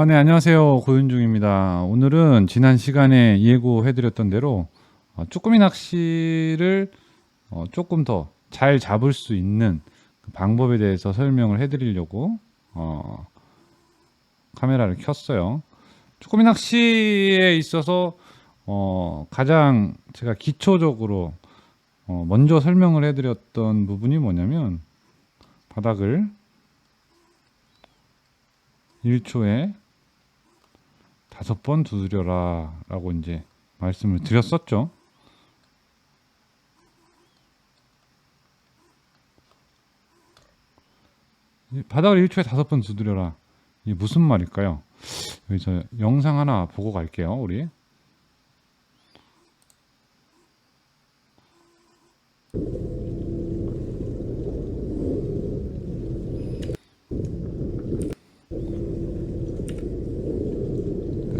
네, 안녕하세요. 고윤중입니다. 오늘은 지난 시간에 예고해드렸던 대로 쭈꾸미 낚시를 조금 더 잘 잡을 수 있는 그 방법에 대해서 설명을 해드리려고 카메라를 켰어요. 쭈꾸미 낚시에 있어서 가장 제가 기초적으로 먼저 설명을 해드렸던 부분이 뭐냐면, 바닥을 1초에 5번 두드려라 라고 이제 말씀을 드렸었죠. 바닥을 1초에 5번 두드려라, 이게 무슨 말일까요? 여기서 영상 하나 보고 갈게요. 우리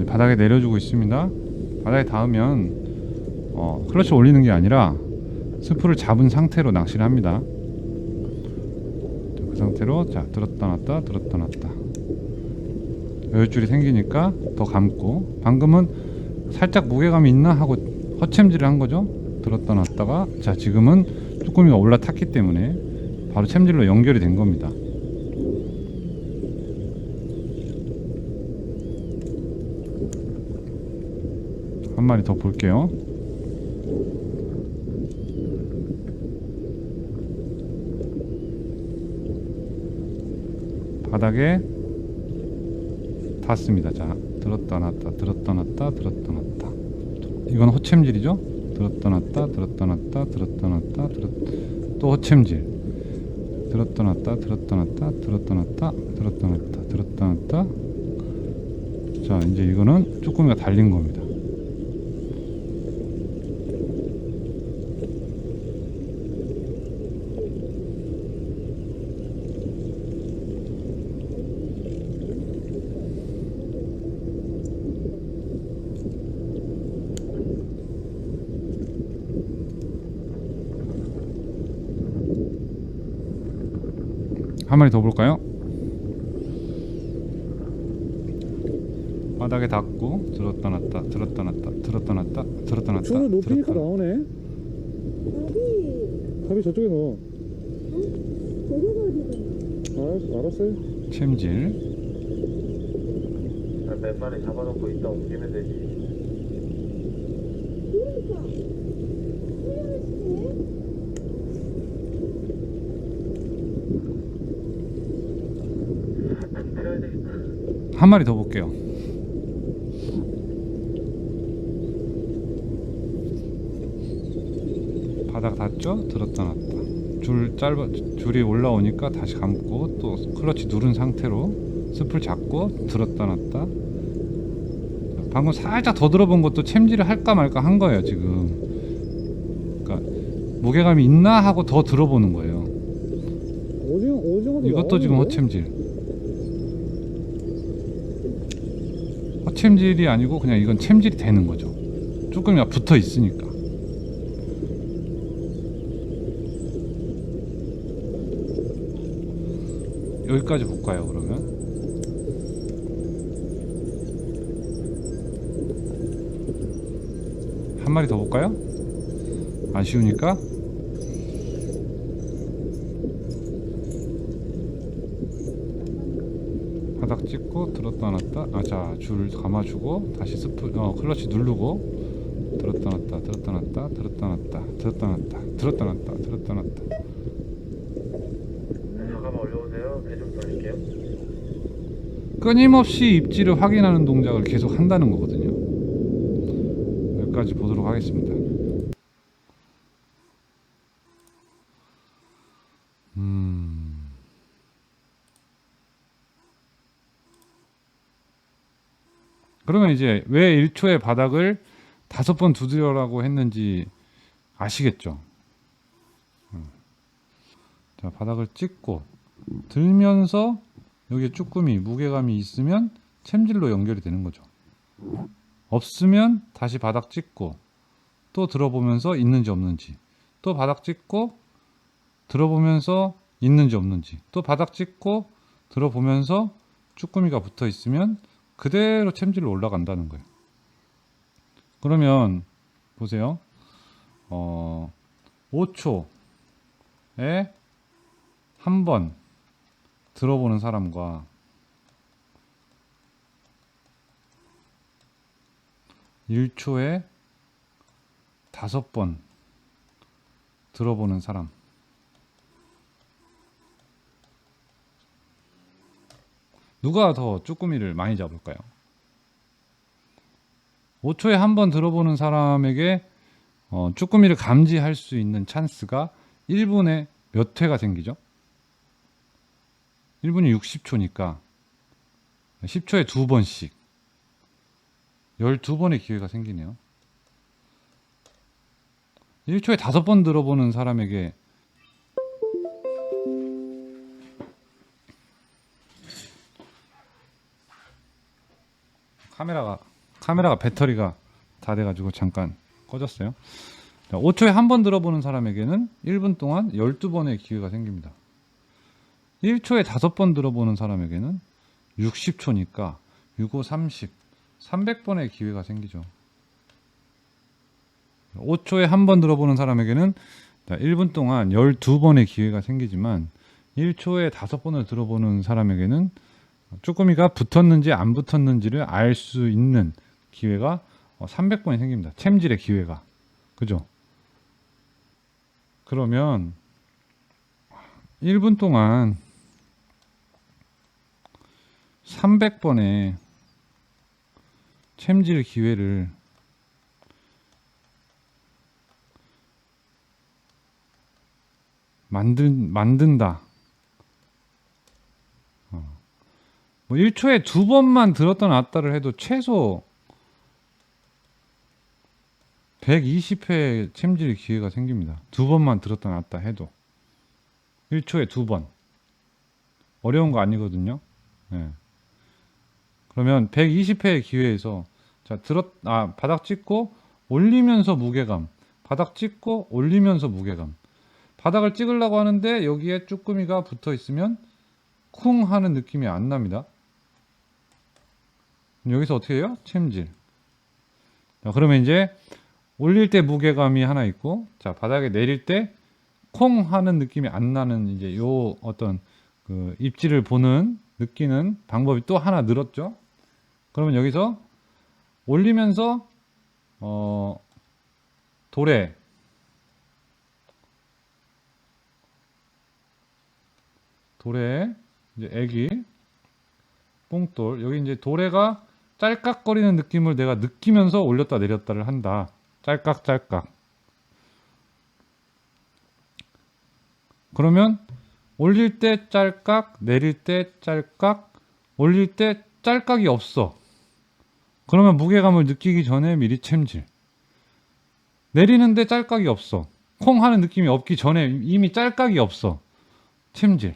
바닥에 내려주고 있습니다. 바닥에 닿으면 클러치 올리는 게 아니라 스프를 잡은 상태로 낚시를 합니다. 그 상태로 자, 들었다 놨다 들었다 놨다, 여윳줄이 생기니까 더 감고, 방금은 살짝 무게감이 있나 하고 허챔질을 한 거죠. 들었다 놨다가, 자, 지금은 쭈꾸미가 올라탔기 때문에 바로 챔질로 연결이 된 겁니다. 한 마리 더 볼게요. 바닥에 닿습니다. 자, 들었다 놨다 들었다 놨다 들었다 놨다, 이건 허챔질이죠. 들었다 놨다 들었다 놨다 들었다 놨다 또 허챔질, 들었다 놨다 들었다 놨다 들었다 놨다 들었다 놨다 들었다 놨다. 자, 이제 이거는 쭈꾸미가 달린 겁니다. 한 마리 더 볼까요? 바닥에 닿고 들었다 놨다 들었다 놨다 들었다 놨다 들었다 놨다. 저는 높이니까 들었다. 나오네. 갑이 저쪽에 넣어. 알았어요. 챔질. 몇 마리 잡아놓고 이따 옮기면 되지. 필요해야 되겠다. 한 마리 더 볼게요. 바닥 닿죠? 들었다 놨다. 줄이 올라오니까 다시 감고, 또 클러치 누른 상태로 스풀 잡고 들었다 놨다. 방금 살짝 더 들어본 것도 챔질을 할까 말까 한 거예요 지금. 그러니까 무게감이 있나 하고 더 들어보는 거예요. 오징어도 이것도 지금 나오는데? 허챔질. 허챔질이 아니고 그냥 이건 챔질이 되는 거죠. 쭈꾸미가 붙어 있으니까. 여기까지 볼까요, 그러면? 한 마리 더 볼까요? 아쉬우니까. 바닥 찍고 들었다 놨다. 자, 줄 감아주고 다시 클러치 누르고 들었다 놨다 들었다 놨다 들었다 놨다 들었다 놨다 들었다 놨다 들었다 놨다. 잠깐만 올려오세요. 배 좀 돌릴게요. 끊임없이 입질을 확인하는 동작을 계속 한다는 거거든요. 여기까지 보도록 하겠습니다. 그러면 이제 왜 1초에 바닥을 5번 두드려라고 했는지 아시겠죠? 자, 바닥을 찍고 들면서 여기에 쭈꾸미 무게감이 있으면 챔질로 연결이 되는 거죠. 없으면 다시 바닥 찍고 또 들어보면서 있는지 없는지, 또 바닥 찍고 들어보면서 있는지 없는지, 또 바닥 찍고 들어보면서 쭈꾸미가 붙어 있으면 그대로 챔질로 올라간다는 거예요. 그러면 보세요. 5초에 한 번 들어보는 사람과 1초에 5번 들어보는 사람. 누가 더 쭈꾸미를 많이 잡을까요? 5초에 한 번 들어보는 사람에게 쭈꾸미를 감지할 수 있는 찬스가 1분에 몇 회가 생기죠? 1분이 60초니까 10초에 2번씩 12번의 기회가 생기네요. 1초에 5번 들어보는 사람에게 카메라가 배터리가 다 돼가지고 잠깐 꺼졌어요. 5초에 한 번 들어보는 사람에게는 1분 동안 12번의 기회가 생깁니다. 1초에 5번 들어보는 사람에게는 60초니까 6, 5, 30, 300번의 기회가 생기죠. 5초에 한 번 들어보는 사람에게는 1분 동안 12번의 기회가 생기지만 1초에 5번을 들어보는 사람에게는 쭈꾸미가 붙었는지 안 붙었는지를 알 수 있는 기회가 300번이 생깁니다. 챔질의 기회가. 그죠? 그러면 1분 동안 300번의 챔질 기회를 만든다. 뭐 1초에 2번만 들었다 놨다를 해도 최소 120회 챔질 기회가 생깁니다. 2번만 들었다 놨다 해도 1초에 2번. 어려운 거 아니거든요. 네. 그러면 120회의 기회에서 자 바닥 찍고 올리면서 무게감, 바닥 찍고 올리면서 무게감. 바닥을 찍으려고 하는데 여기에 쭈꾸미가 붙어 있으면 쿵 하는 느낌이 안 납니다. 여기서 어떻게 해요? 챔질. 자, 그러면 이제 올릴 때 무게감이 하나 있고, 자 바닥에 내릴 때 콩 하는 느낌이 안 나는 이제 요 어떤 그 입질을 보는 느끼는 방법이 또 하나 늘었죠. 그러면 여기서 올리면서 도래 이제 애기 뽕돌 여기 이제 도래가 짤깍거리는 느낌을 내가 느끼면서 올렸다 내렸다를 한다. 짤깍. 그러면 올릴 때 짤깍, 내릴 때 짤깍, 올릴 때 짤깍이 없어. 그러면 무게감을 느끼기 전에 미리 챔질. 내리는데 짤깍이 없어. 콩 하는 느낌이 없기 전에 이미 짤깍이 없어. 챔질.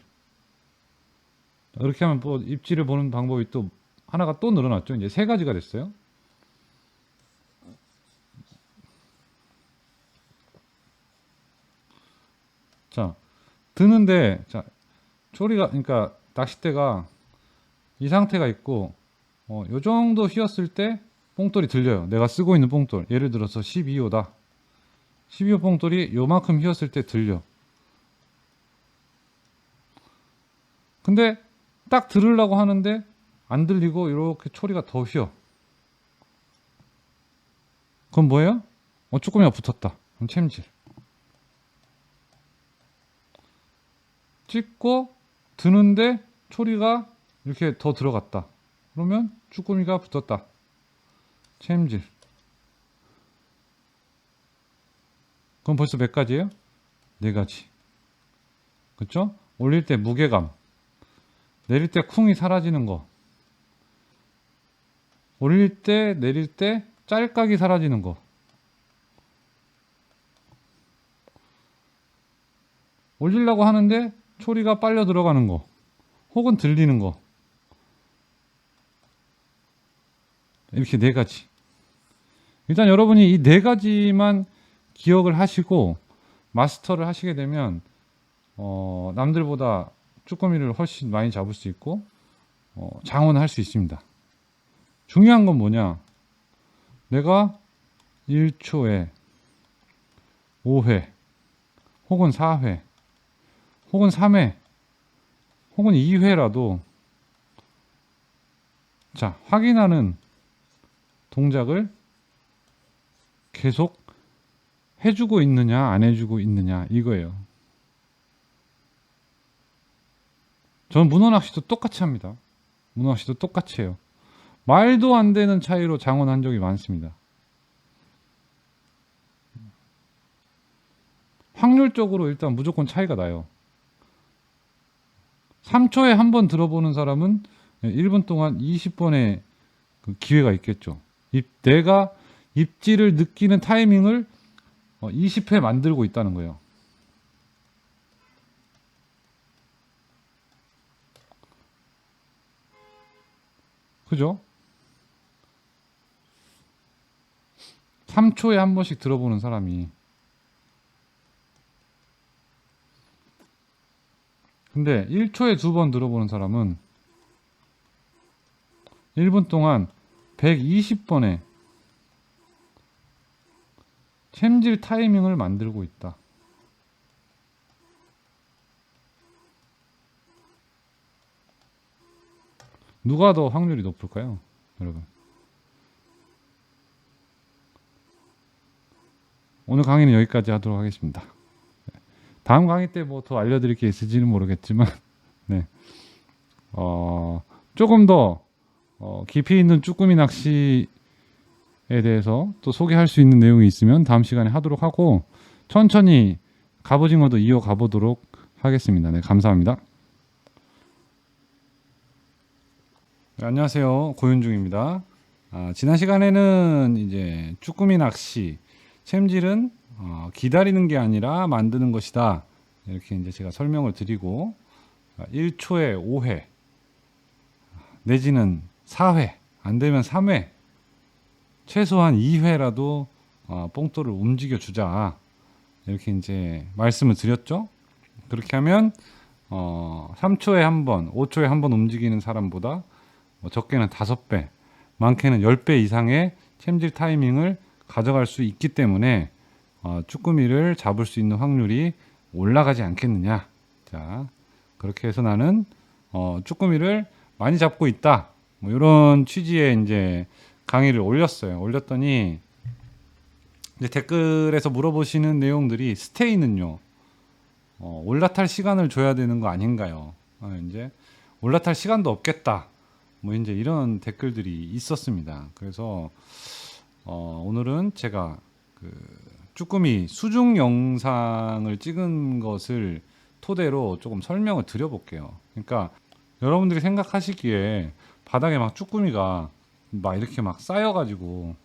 이렇게 하면 뭐 입질을 보는 방법이 또 하나가 또 늘어났죠. 이제 3가지가 됐어요. 자, 드는데, 자, 초리가, 그러니까 낚싯대가 이 상태가 있고, 요 정도 휘었을 때 뽕돌이 들려요. 내가 쓰고 있는 뽕돌. 예를 들어서 12호다. 12호 뽕돌이 요만큼 휘었을 때 들려. 근데 딱 들으려고 하는데 안 들리고 이렇게 초리가 더 휘어. 그럼 뭐예요? 쭈꾸미가 붙었다. 그럼 챔질. 찍고 드는데 초리가 이렇게 더 들어갔다. 그러면 쭈꾸미가 붙었다. 챔질. 그럼 벌써 몇 가지예요? 4가지. 그쵸? 올릴 때 무게감. 내릴 때 쿵이 사라지는 거. 올릴 때, 내릴 때 짤깍이 사라지는 거. 올리려고 하는데 초리가 빨려 들어가는 거. 혹은 들리는 거. 이렇게 4가지. 일단 여러분이 이 4가지만 기억을 하시고 마스터를 하시게 되면 남들보다 쭈꾸미를 훨씬 많이 잡을 수 있고 장어는 할 수 있습니다. 중요한 건 뭐냐? 내가 1초에 5회 혹은 4회 혹은 3회 혹은 2회라도 자, 확인하는 동작을 계속 해주고 있느냐 안 해주고 있느냐 이거예요. 저는 문어낚시도 똑같이 합니다. 문어낚시도 똑같이 해요. 말도 안 되는 차이로 장원한 적이 많습니다. 확률적으로 일단 무조건 차이가 나요. 3초에 한 번 들어보는 사람은 1분 동안 20번의 그 기회가 있겠죠. 내가 입질을 느끼는 타이밍을 20회 만들고 있다는 거예요. 그죠? 3초에 한 번씩 들어보는 사람이. 근데 1초에 2번 들어보는 사람은 1분 동안 120번의 챔질 타이밍을 만들고 있다. 누가 더 확률이 높을까요, 여러분? 오늘 강의는 여기까지 하도록 하겠습니다. 다음 강의 때 뭐 더 알려드릴 게 있을지는 모르겠지만, 네, 조금 더 깊이 있는 쭈꾸미 낚시에 대해서 또 소개할 수 있는 내용이 있으면 다음 시간에 하도록 하고 천천히 갑오징어도 이어가 보도록 하겠습니다. 네, 감사합니다. 네, 안녕하세요, 고윤중입니다. 지난 시간에는 이제 쭈꾸미 낚시 챔질은 기다리는 게 아니라 만드는 것이다, 이렇게 이제 제가 설명을 드리고 1초에 5회 내지는 4회 안 되면 3회 최소한 2회라도 뽕돌을 움직여 주자, 이렇게 이제 말씀을 드렸죠. 그렇게 하면 3초에 한 번, 5초에 한 번 움직이는 사람보다 적게는 5배, 많게는 10배 이상의 챔질 타이밍을 가져갈 수 있기 때문에 쭈꾸미를 잡을 수 있는 확률이 올라가지 않겠느냐. 자, 그렇게 해서 나는 쭈꾸미를 많이 잡고 있다, 뭐 이런 취지의 이제 강의를 올렸어요. 올렸더니 이제 댓글에서 물어보시는 내용들이 스테이는요, 올라탈 시간을 줘야 되는 거 아닌가요? 이제 올라탈 시간도 없겠다, 뭐 이제 이런 댓글들이 있었습니다. 그래서 오늘은 제가 그 쭈꾸미 수중 영상을 찍은 것을 토대로 조금 설명을 드려볼게요. 그러니까 여러분들이 생각하시기에 바닥에 막 쭈꾸미가 막 이렇게 막 쌓여가지고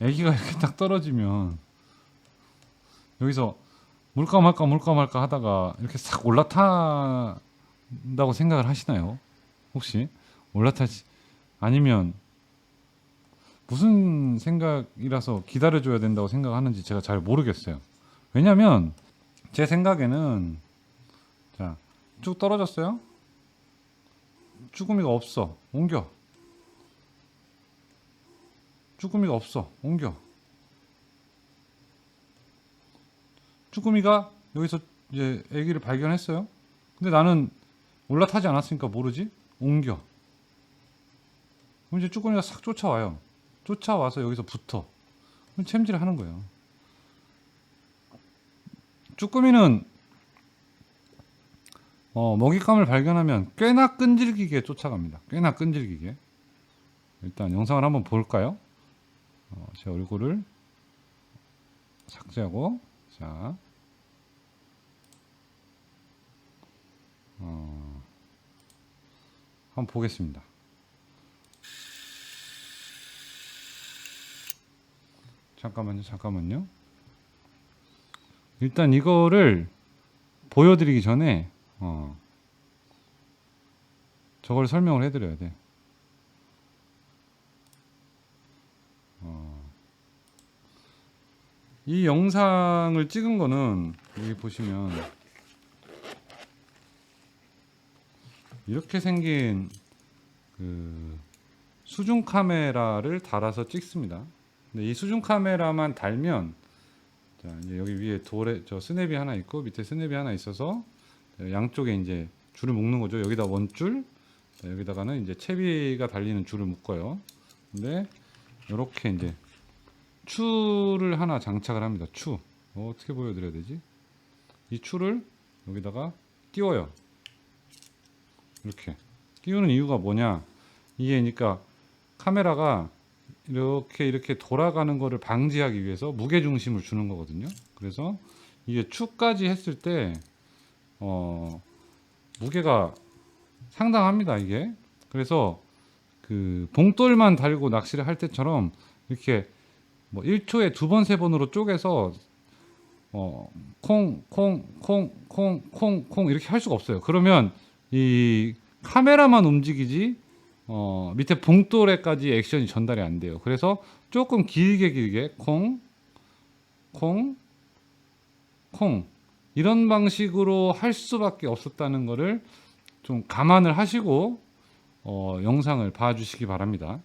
애기가 이렇게 딱 떨어지면 여기서 물까 말까 하다가 이렇게 싹 올라탄다고 생각을 하시나요? 혹시 올라탈지, 아니면 무슨 생각이라서 기다려줘야 된다고 생각하는지 제가 잘 모르겠어요. 왜냐면 제 생각에는, 자, 쭉 떨어졌어요? 쭈꾸미가 없어. 옮겨. 쭈꾸미가 없어. 옮겨. 쭈꾸미가 여기서 이제 애기를 발견했어요. 근데 나는 올라타지 않았으니까 모르지? 옮겨. 그럼 이제 쭈꾸미가 싹 쫓아와요. 쫓아와서 여기서 붙어. 그럼 챔질을 하는 거예요. 쭈꾸미는 먹잇감을 발견하면 꽤나 끈질기게 쫓아갑니다. 꽤나 끈질기게. 일단 영상을 한번 볼까요? 제 얼굴을 삭제하고, 자, 한번 보겠습니다. 잠깐만요. 일단 이거를 보여드리기 전에 저걸 설명을 해드려야 돼. 이 영상을 찍은 거는 여기 보시면 이렇게 생긴 그 수중 카메라를 달아서 찍습니다. 근데 이 수중 카메라만 달면, 자, 이제 여기 위에 돌에 저 스냅이 하나 있고 밑에 스냅이 하나 있어서 양쪽에 이제 줄을 묶는 거죠. 여기다 원줄, 여기다가는 이제 채비가 달리는 줄을 묶어요. 근데 이렇게 이제 추를 하나 장착을 합니다. 추. 어떻게 보여드려야 되지? 이 추를 여기다가 끼워요. 이렇게 끼우는 이유가 뭐냐? 이게 그러니까 카메라가 이렇게 돌아가는 거를 방지하기 위해서 무게 중심을 주는 거거든요. 그래서 이게 추까지 했을 때 무게가 상당합니다. 이게. 그래서 그 봉돌만 달고 낚시를 할 때처럼 이렇게 뭐 1초에 2번, 3번으로 쪼개서 콩 이렇게 할 수가 없어요. 그러면 이 카메라만 움직이지 밑에 봉돌에까지 액션이 전달이 안 돼요. 그래서 조금 길게 콩 이런 방식으로 할 수밖에 없었다는 거를 좀 감안을 하시고 영상을 봐주시기 바랍니다.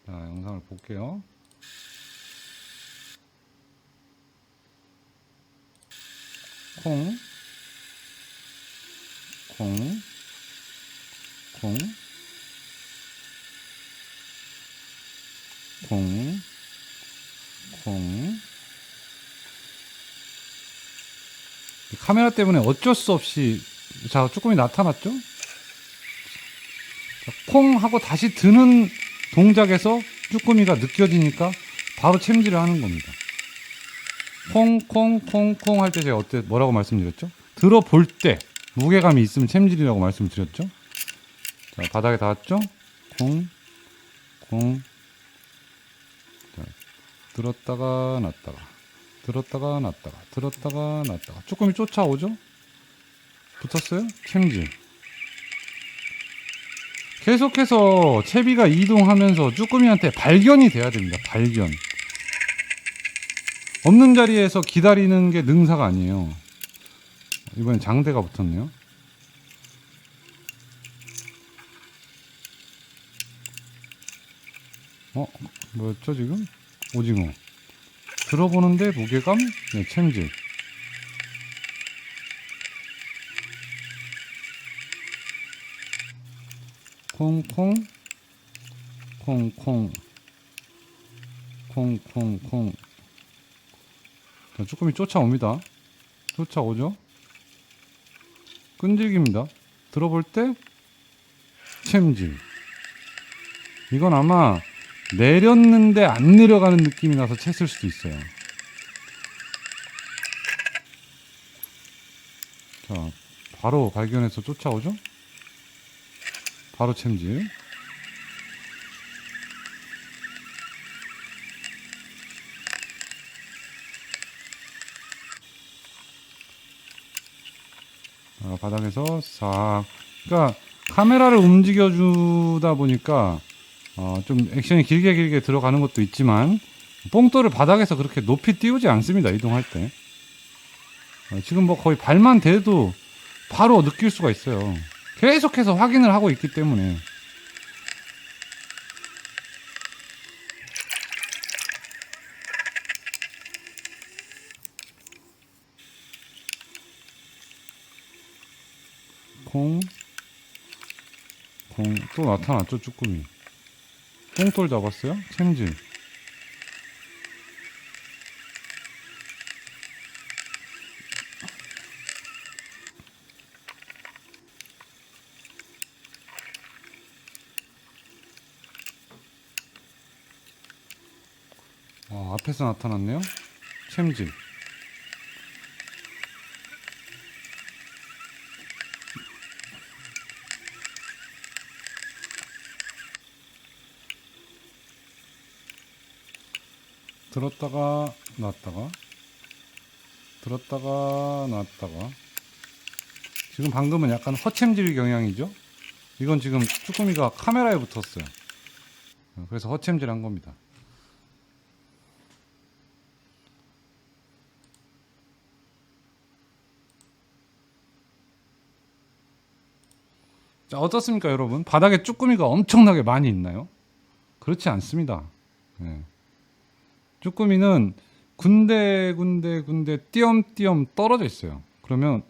자, 영상을 볼게요. 콩, 카메라 때문에 어쩔 수 없이, 자, 쭈꾸미 나타났죠? 자, 콩 하고 다시 드는 동작에서 쭈꾸미가 느껴지니까 바로 챔질을 하는 겁니다. 콩 할 때 제가 뭐라고 말씀드렸죠? 들어볼 때 무게감이 있으면 챔질이라고 말씀드렸죠? 자, 바닥에 닿았죠? 콩. 자, 들었다가 놨다가 쭈꾸미 쫓아오죠? 붙었어요? 챔질. 계속해서 채비가 이동하면서 쭈꾸미한테 발견이 돼야 됩니다. 발견. 없는 자리에서 기다리는 게 능사가 아니에요. 이번엔 장대가 붙었네요. 뭐였죠 지금? 오징어. 들어보는데 무게감? 네, 챔질. 콩. 자, 쭈꾸미 쫓아옵니다. 쫓아오죠? 끈질깁니다. 들어볼 때 챔질. 이건 아마 내렸는데 안 내려가는 느낌이 나서 챘을 수도 있어요. 자, 바로 발견해서 쫓아오죠? 바로 챔질. 바닥에서 싹. 그러니까 카메라를 움직여주다 보니까 좀 액션이 길게 들어가는 것도 있지만 뽕돌을 바닥에서 그렇게 높이 띄우지 않습니다. 이동할 때. 지금 뭐 거의 발만 대도 바로 느낄 수가 있어요. 계속해서 확인을 하고 있기 때문에. 콩. 또 나타났죠, 쭈꾸미. 뽕돌 잡았어요? 챔질. 앞에서 나타났네요. 챔질. 들었다가 놨다가 들었다가 놨다가. 지금 방금은 약간 허챔질 경향이죠. 이건 지금 쭈꾸미가 카메라에 붙었어요. 그래서 허챔질 한 겁니다. 자, 어떻습니까, 여러분? 바닥에 쭈꾸미가 엄청나게 많이 있나요? 그렇지 않습니다. 예. 쭈꾸미는 군데 띄엄띄엄 떨어져 있어요. 그러면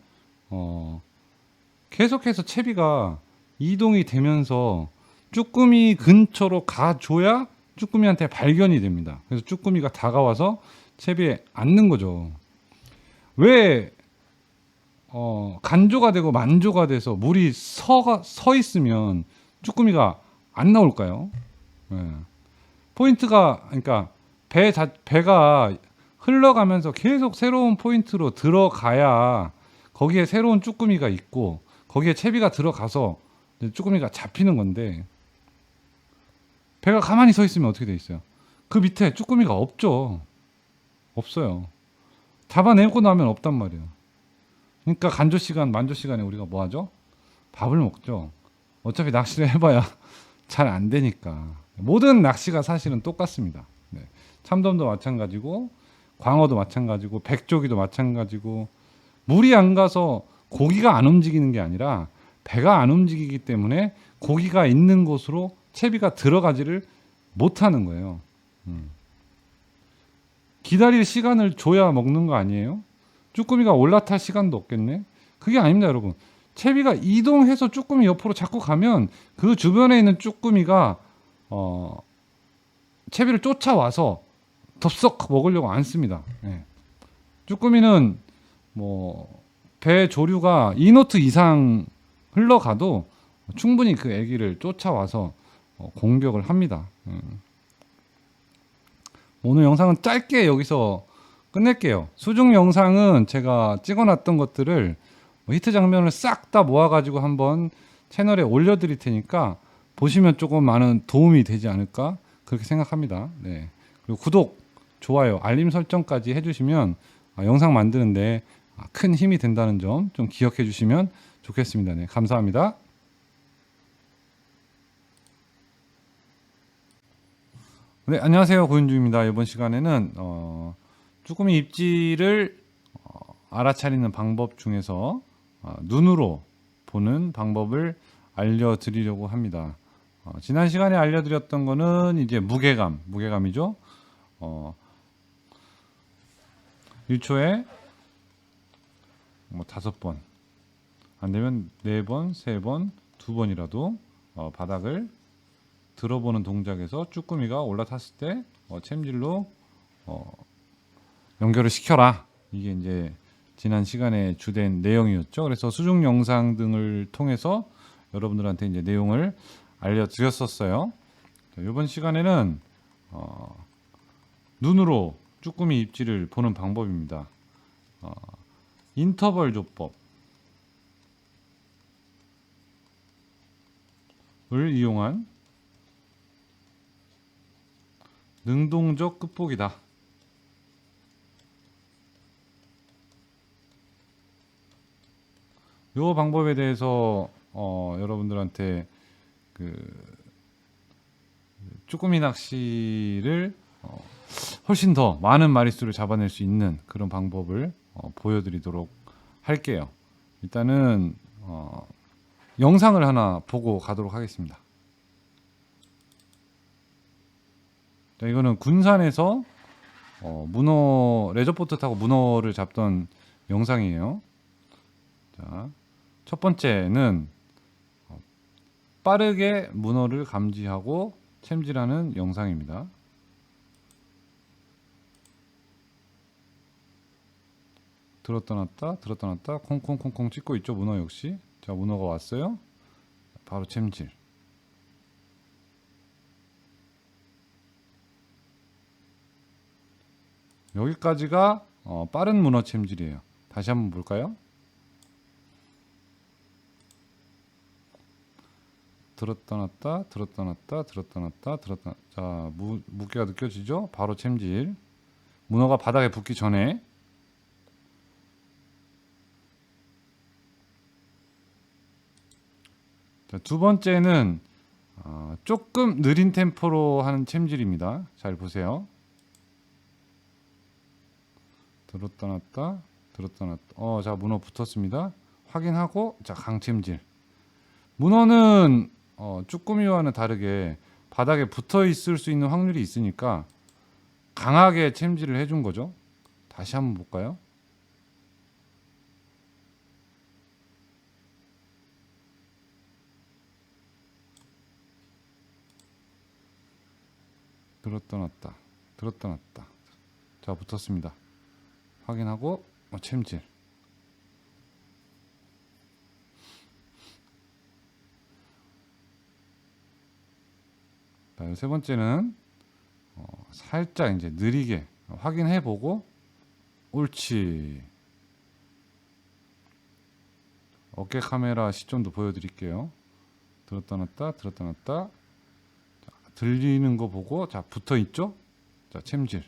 계속해서 채비가 이동이 되면서 쭈꾸미 근처로 가줘야 쭈꾸미한테 발견이 됩니다. 그래서 쭈꾸미가 다가와서 채비에 앉는 거죠. 왜 간조가 되고 만조가 돼서 물이 서 있으면 쭈꾸미가 안 나올까요? 예. 포인트가 그러니까 배가 흘러가면서 계속 새로운 포인트로 들어가야 거기에 새로운 쭈꾸미가 있고 거기에 채비가 들어가서 이제 쭈꾸미가 잡히는 건데 배가 가만히 서 있으면 어떻게 돼 있어요? 그 밑에 쭈꾸미가 없죠. 없어요. 잡아내고 나면 없단 말이에요. 그러니까 간조 시간, 만조 시간에 우리가 뭐 하죠? 밥을 먹죠. 어차피 낚시를 해봐야 잘 안 되니까. 모든 낚시가 사실은 똑같습니다. 네. 참돔도 마찬가지고 광어도 마찬가지고 백조기도 마찬가지고 물이 안 가서 고기가 안 움직이는 게 아니라 배가 안 움직이기 때문에 고기가 있는 곳으로 채비가 들어가지를 못하는 거예요. 기다릴 시간을 줘야 먹는 거 아니에요? 쭈꾸미가 올라탈 시간도 없겠네? 그게 아닙니다, 여러분. 채비가 이동해서 쭈꾸미 옆으로 자꾸 가면 그 주변에 있는 쭈꾸미가 채비를 쫓아와서 덥석 먹으려고 안 씁니다. 네. 쭈꾸미는 뭐 배 조류가 2노트 이상 흘러가도 충분히 그 애기를 쫓아와서 공격을 합니다. 오늘 영상은 짧게 여기서 끝낼게요. 수중 영상은 제가 찍어놨던 것들을 히트 장면을 싹 다 모아가지고 한번 채널에 올려드릴 테니까 보시면 조금 많은 도움이 되지 않을까 그렇게 생각합니다. 네. 그리고 구독, 좋아요, 알림 설정까지 해주시면 영상 만드는데 큰 힘이 된다는 점 좀 기억해 주시면 좋겠습니다. 네, 감사합니다. 네, 안녕하세요. 고윤주입니다. 이번 시간에는 쭈꾸미 입질을 알아차리는 방법 중에서 눈으로 보는 방법을 알려드리려고 합니다. 지난 시간에 알려드렸던 거는 이제 무게감이죠. 1초에 뭐 5번, 안 되면 4번, 3번, 2번이라도 바닥을 들어보는 동작에서 쭈꾸미가 올라탔을 때 챔질로 연결을 시켜라. 이게 이제 지난 시간에 주된 내용이었죠. 그래서 수중 영상 등을 통해서 여러분들한테 이제 내용을 알려드렸었어요. 이번 시간에는 눈으로 쭈꾸미 입질을 보는 방법입니다. 인터벌 조법을 이용한 능동적 끝보기다. 이 방법에 대해서 여러분들한테 쭈꾸미 낚시를 훨씬 더 많은 마리수를 잡아낼 수 있는 그런 방법을 보여드리도록 할게요. 일단은 영상을 하나 보고 가도록 하겠습니다. 자, 이거는 군산에서 문어 레저보트 타고 문어를 잡던 영상이에요. 자, 첫 번째는 빠르게 문어를 감지하고 챔질하는 영상입니다. 들었다 놨다 콩콩콩콩 찍고 있죠. 문어 역시. 자, 문어가 왔어요. 바로 챔질. 여기까지가 빠른 문어 챔질이에요. 다시 한번 볼까요? 들었다 놨다. 자, 무게가 느껴지죠? 바로 챔질. 문어가 바닥에 붙기 전에. 자, 두 번째는 조금 느린 템포로 하는 챔질입니다. 잘 보세요. 들었다 놨다. 자, 문어 붙었습니다. 확인하고, 자, 강챔질. 문어는 쭈꾸미와는 다르게 바닥에 붙어 있을 수 있는 확률이 있으니까 강하게 챔질을 해준 거죠. 다시 한번 볼까요? 들었다 놨다, 들었다 놨다. 자, 붙었습니다. 확인하고 챔질. 자, 세 번째는 살짝 이제 느리게 확인해 보고, 옳지. 어깨 카메라 시점도 보여드릴게요. 들었다 놨다, 들었다 놨다. 자, 들리는 거 보고, 자, 붙어 있죠? 자, 챔질.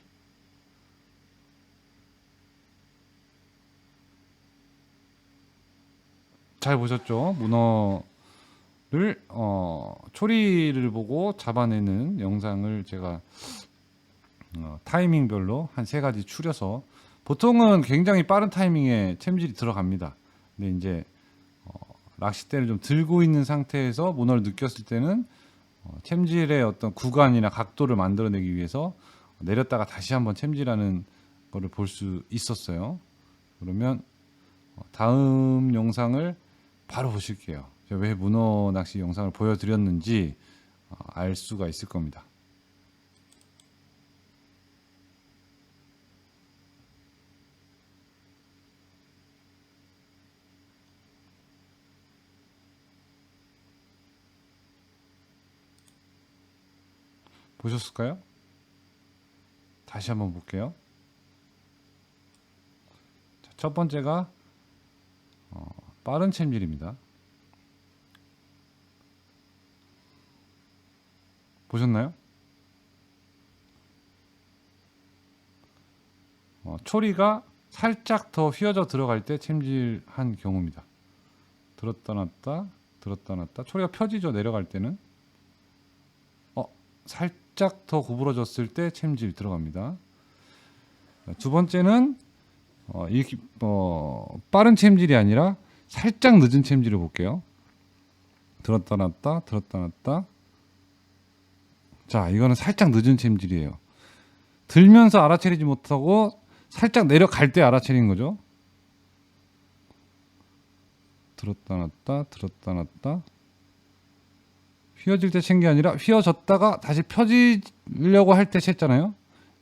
잘 보셨죠? 문어를 초리를 보고 잡아내는 영상을 제가 타이밍별로 한 3가지 추려서, 보통은 굉장히 빠른 타이밍에 챔질이 들어갑니다. 근데 이제 낚싯대를 좀 들고 있는 상태에서 문어를 느꼈을 때는 챔질의 어떤 구간이나 각도를 만들어내기 위해서 내렸다가 다시 한번 챔질하는 거를 볼 수 있었어요. 그러면 다음 영상을 바로 보실게요. 제가 왜 문어 낚시 영상을 보여드렸는지 알 수가 있을 겁니다. 보셨을까요? 다시 한번 볼게요. 자, 첫 번째가 빠른 챔질입니다. 보셨나요? 초리가 살짝 더 휘어져 들어갈 때 챔질한 경우입니다. 들었다 놨다, 들었다 놨다. 초리가 펴지죠, 내려갈 때는. 살짝 더 구부러졌을 때 챔질 들어갑니다. 두 번째는 빠른 챔질이 아니라 살짝 늦은 챔질을 볼게요. 들었다 놨다, 들었다 놨다. 자, 이거는 살짝 늦은 챔질이에요. 들면서 알아채리지 못하고 살짝 내려갈 때 알아채린 거죠. 들었다 놨다, 들었다 놨다. 휘어질 때 챈 게 아니라 휘어졌다가 다시 펴지려고 할 때 챘잖아요.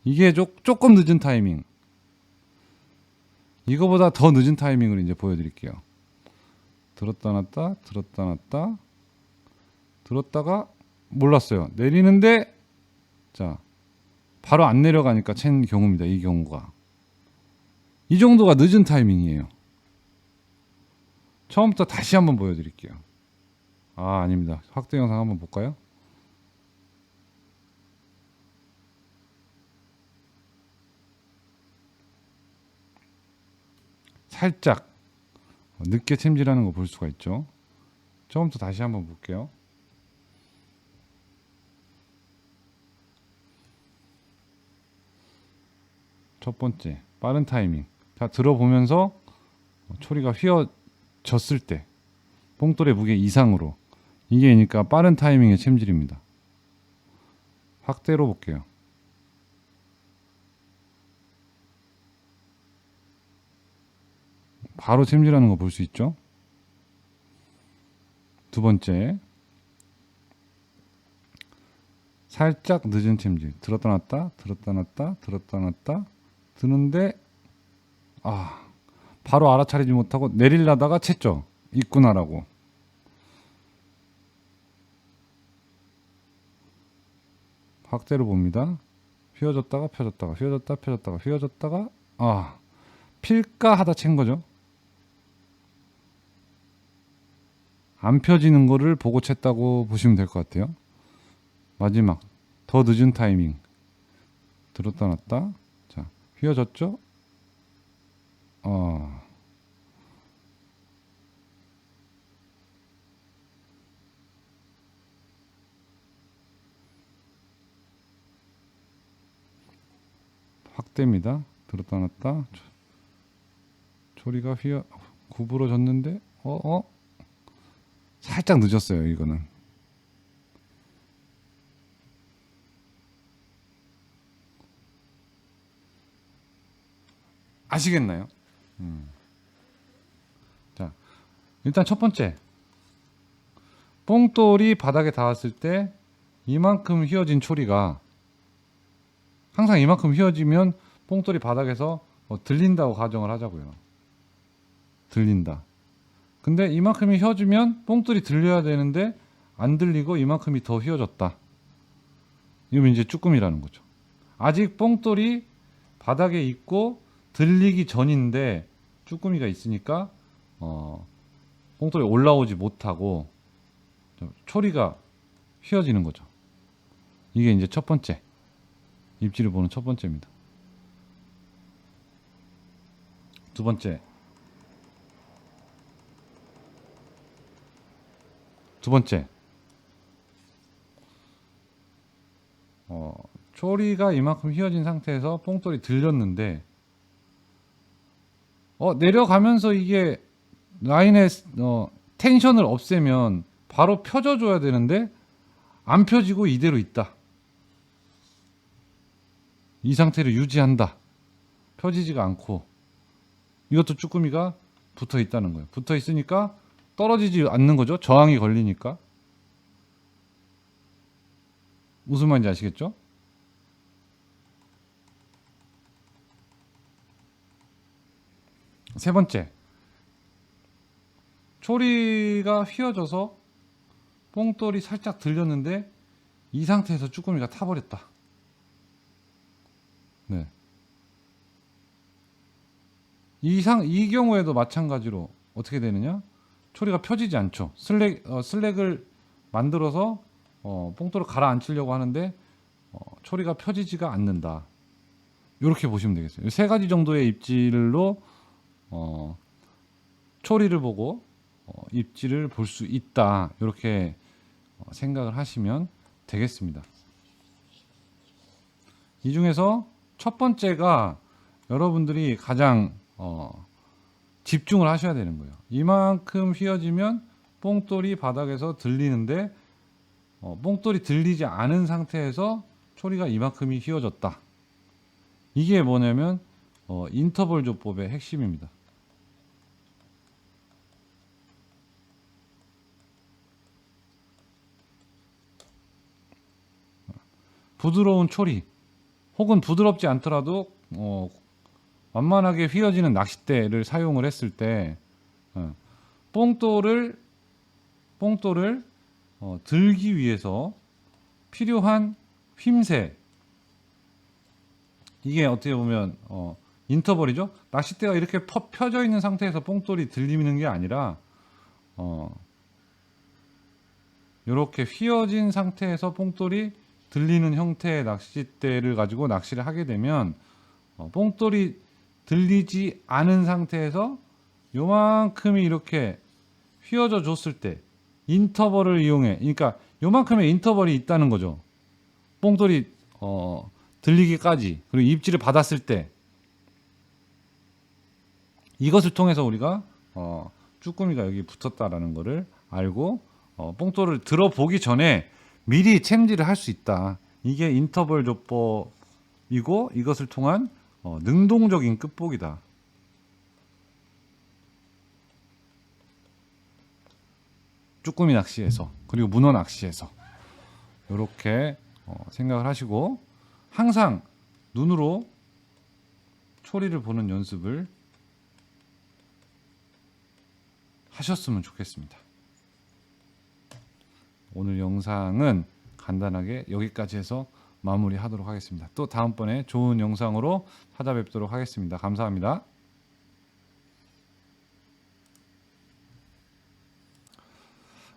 이게 조금 늦은 타이밍. 이거보다 더 늦은 타이밍을 이제 보여드릴게요. 들었다 놨다, 들었다 놨다. 들었다가 몰랐어요. 내리는데, 자, 바로 안 내려가니까 챈 경우입니다. 이 경우가. 이 정도가 늦은 타이밍이에요. 처음부터 다시 한번 보여드릴게요. 아닙니다. 확대 영상 한번 볼까요? 살짝 늦게 챔질하는 거 볼 수가 있죠. 처음부터 다시 한번 볼게요. 첫 번째, 빠른 타이밍. 자, 들어보면서 초리가 휘어졌을 때 뽕돌의 무게 이상으로, 이게 그러니까 빠른 타이밍의 챔질입니다. 확대로 볼게요. 바로 챔질하는 거 볼 수 있죠. 두 번째, 살짝 늦은 챔질. 들었다 놨다, 들었다 놨다, 들었다 놨다. 드는데 바로 알아차리지 못하고 내리려다가 챘죠. 있구나라고. 확대로 봅니다. 휘어졌다가 펴졌다가, 휘어졌다 펴졌다가, 휘어졌다가 필까 하다 챈 거죠. 안 펴지는 거를 보고 챘다고 보시면 될 것 같아요. 마지막, 더 늦은 타이밍. 들었다 놨다. 자, 휘어졌죠? 확대입니다. 들었다 놨다. 초리가 구부러졌는데 살짝 늦었어요. 이거는. 아시겠나요? 자, 일단 첫 번째, 뽕돌이 바닥에 닿았을 때 이만큼 휘어진 초리가, 항상 이만큼 휘어지면 뽕돌이 바닥에서 들린다고 가정을 하자고요. 들린다. 근데 이만큼이 휘어지면 뽕돌이 들려야 되는데 안 들리고 이만큼이 더 휘어졌다. 이러면 이제 쭈꾸미라는 거죠. 아직 뽕돌이 바닥에 있고 들리기 전인데 쭈꾸미가 있으니까 뽕돌이 올라오지 못하고 초리가 휘어지는 거죠. 이게 이제 첫 번째, 입질을 보는 첫 번째입니다. 두 번째, 초리가 이만큼 휘어진 상태에서 뽕돌이 들렸는데 내려가면서 이게 라인의 텐션을 없애면 바로 펴져 줘야 되는데 안 펴지고 이대로 있다. 이 상태를 유지한다. 펴지지가 않고. 이것도 쭈꾸미가 붙어 있다는 거예요. 붙어 있으니까 떨어지지 않는 거죠. 저항이 걸리니까. 무슨 말인지 아시겠죠? 세 번째, 초리가 휘어져서 뽕돌이 살짝 들렸는데 이 상태에서 쭈꾸미가 타버렸다. 네. 이 경우에도 마찬가지로 어떻게 되느냐? 초리가 펴지지 않죠. 슬랙을 만들어서 뽕돌을 가라앉히려고 하는데 초리가 펴지지가 않는다. 이렇게 보시면 되겠어요. 세 가지 정도의 입질로 초리를 보고 입질을 볼 수 있다. 이렇게 생각을 하시면 되겠습니다. 이 중에서 첫 번째가 여러분들이 가장 집중을 하셔야 되는 거예요. 이만큼 휘어지면 뽕돌이 바닥에서 들리는데 뽕돌이 들리지 않은 상태에서 초리가 이만큼이 휘어졌다. 이게 뭐냐면 인터벌 조법의 핵심입니다. 부드러운 초리 혹은 부드럽지 않더라도 완만하게 휘어지는 낚싯대를 사용을 했을 때 뽕돌을 들기 위해서 필요한 휨새, 이게 어떻게 보면 인터벌이죠. 낚싯대가 이렇게 펴져 있는 상태에서 뽕돌이 들리는 게 아니라 이렇게 휘어진 상태에서 뽕돌이 들리는 형태의 낚싯대를 가지고 낚시를 하게 되면 뽕돌이 들리지 않은 상태에서 요만큼이 이렇게 휘어져 줬을 때 인터벌을 이용해, 그러니까 요만큼의 인터벌이 있다는 거죠. 뽕돌이 들리기까지, 그리고 입질을 받았을 때 이것을 통해서 우리가 쭈꾸미가 여기 붙었다라는 것을 알고 뽕돌을 들어보기 전에 미리 챔질을 할 수 있다. 이게 인터벌 조법이고 이것을 통한 능동적인 끝보기다. 쭈꾸미 낚시에서, 그리고 문어 낚시에서 이렇게 생각을 하시고 항상 눈으로 초리를 보는 연습을 하셨으면 좋겠습니다. 오늘 영상은 간단하게 여기까지 해서 마무리하도록 하겠습니다. 또 다음번에 좋은 영상으로 찾아뵙도록 하겠습니다. 감사합니다.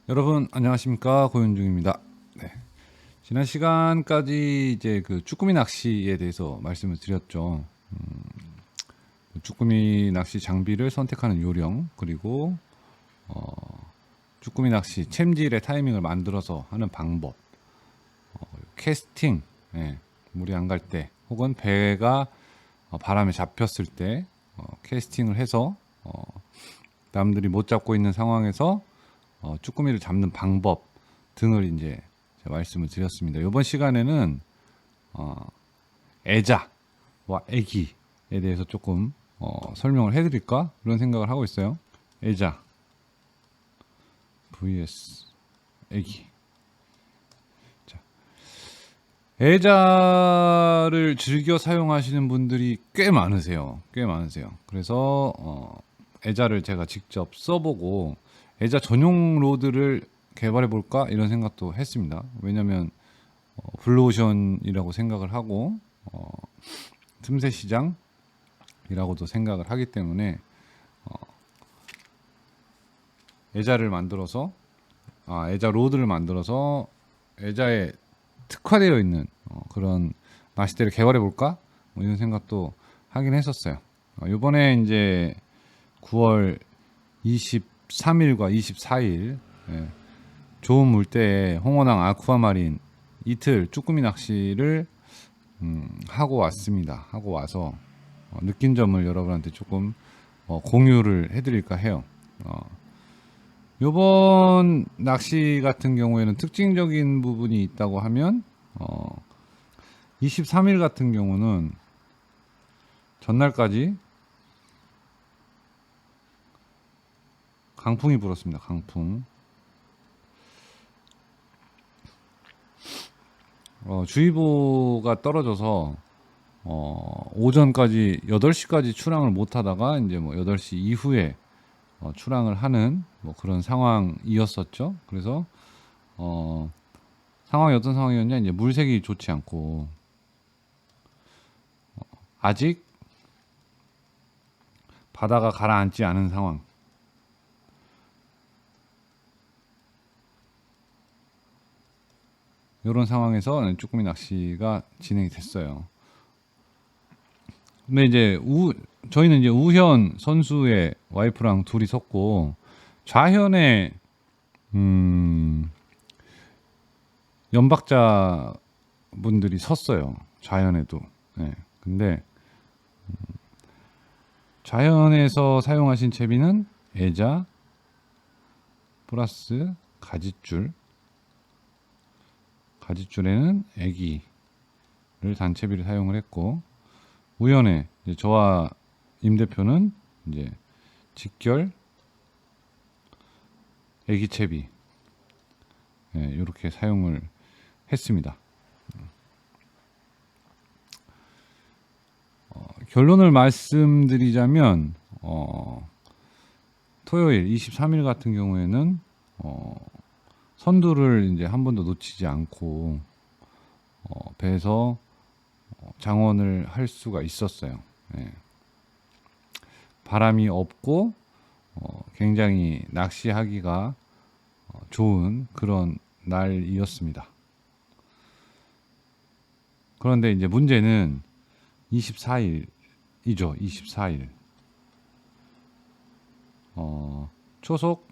여러분 안녕하십니까, 고윤중입니다. 네. 지난 시간까지 이제 그 쭈꾸미 낚시에 대해서 말씀을 드렸죠. 쭈꾸미 낚시 장비를 선택하는 요령, 그리고 쭈꾸미 낚시 챔질의 타이밍을 만들어서 하는 방법, 캐스팅, 물이 안 갈 때, 혹은 배가 바람에 잡혔을 때 캐스팅을 해서 남들이 못 잡고 있는 상황에서 쭈꾸미를 잡는 방법 등을 이제 제가 말씀을 드렸습니다. 이번 시간에는 애자와 애기에 대해서 조금 설명을 해드릴까 그런 생각을 하고 있어요. 애자 vs 애기. 자, 애자를 즐겨 사용하시는 분들이 꽤 많으세요. 그래서 애자를 제가 직접 써보고 애자 전용 로드를 개발해 볼까 이런 생각도 했습니다. 왜냐면 블루오션이라고 생각을 하고 틈새 시장이라고도 생각을 하기 때문에 애자를 만들어서 애자 로드를 만들어서 애자에 특화되어 있는 그런 낚싯대를 개발해 볼까 뭐 이런 생각도 하긴 했었어요. 이번에 이제 9월 23일과 24일 좋은 물때에 홍어낭 아쿠아마린 이틀 쭈꾸미 낚시를 하고 왔습니다. 하고 와서 느낀 점을 여러분한테 조금 공유를 해드릴까 해요. 요번 낚시 같은 경우에는 특징적인 부분이 있다고 하면 23일 같은 경우는 전날까지 강풍이 불었습니다. 강풍. 주의보가 떨어져서 오전까지 8시까지 출항을 못 하다가 이제 뭐 8시 이후에 출항을 하는 뭐 그런 상황이었었죠. 그래서 상황이 어떤 상황이었냐, 이제 물색이 좋지 않고 아직 바다가 가라앉지 않은 상황. 이런 상황에서 쭈꾸미 낚시가 진행이 됐어요. 근데 이제 저희는 이제 우현 선수의 와이프랑 둘이 섰고 좌현에 연박자 분들이 섰어요. 좌현에도. 네. 근데 좌현에서 사용하신 채비는 애자 플러스 가지줄에는 애기를 단채비를 사용을 했고, 우연에 이제 저와 임 대표는 이제 직결 애기채비 이렇게 사용을 했습니다. 결론을 말씀드리자면 토요일 23일 같은 경우에는 선두를 이제 한 번도 놓치지 않고 배에서 장원을 할 수가 있었어요. 바람이 없고 굉장히 낚시하기가 좋은 그런 날이었습니다. 그런데 이제 문제는 24일이죠. 24일 초속